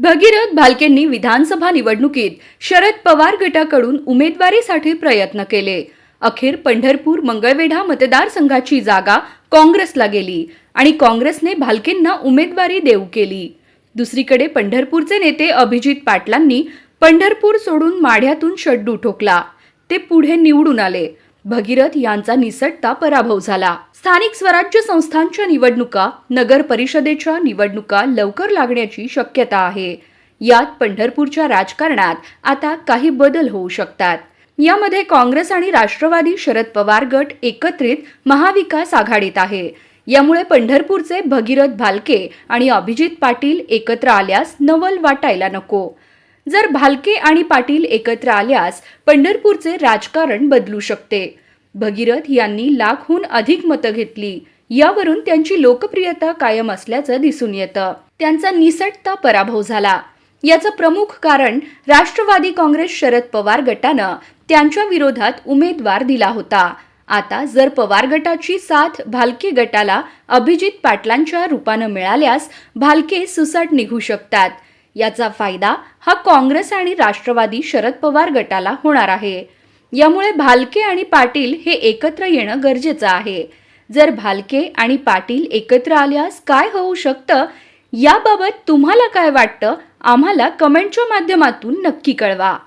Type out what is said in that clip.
भगीरथ भालकेंनी विधानसभा निवडणुकीत शरद पवार गटाकडून उमेदवारीसाठी प्रयत्न केले. अखेर पंढरपूर मंगळवेढा मतदारसंघाची जागा काँग्रेसला गेली आणि काँग्रेसने भालकेंना उमेदवारी देऊ केली. दुसरीकडे पंढरपूरचे नेते अभिजित पाटलांनी पंढरपूर सोडून माढ्यातून शड्डू ठोकला. ते पुढे निवडून आले. भगीरथ यांचा निसटता पराभव झाला. स्थानिक स्वराज्य संस्थांच्या निवडणुका, नगर परिषदेच्या निवडणुका लवकर लागण्याची शक्यता आहे. यात पंढरपूरच्या राजकारणात आता काही बदल होऊ शकतात. यामध्ये काँग्रेस आणि राष्ट्रवादी शरद पवार गट एकत्रित महाविकास आघाडीत आहे. यामुळे पंढरपूरचे भगीरथ भालके आणि अभिजित पाटील एकत्र आल्यास नवल वाटायला नको. जर भालके आणि पाटील एकत्र आल्यास पंढरपूरचे राजकारण बदलू शकते. भगीरथ यांनी लाखहून अधिक मतं घेतली. यावरून त्यांची लोकप्रियता कायम असल्याचं दिसून येतं. त्यांचा निसटता पराभव झाला. याचं प्रमुख कारण राष्ट्रवादी काँग्रेस शरद पवार गटानं त्यांच्या विरोधात उमेदवार दिला होता. आता जर पवार गटाची साथ भालके गटाला अभिजित पाटलांच्या रूपानं मिळाल्यास भालके सुसाट निघू शकतात. याचा फायदा हा काँग्रेस आणि राष्ट्रवादी शरद पवार गटाला होणार आहे. यामुळे भालके आणि पाटील हे एकत्र येणं गरजेचं आहे. जर भालके आणि पाटील एकत्र आल्यास काय होऊ शकतं, याबाबत तुम्हाला काय वाटतं, आम्हाला कमेंटच्या माध्यमातून नक्की कळवा.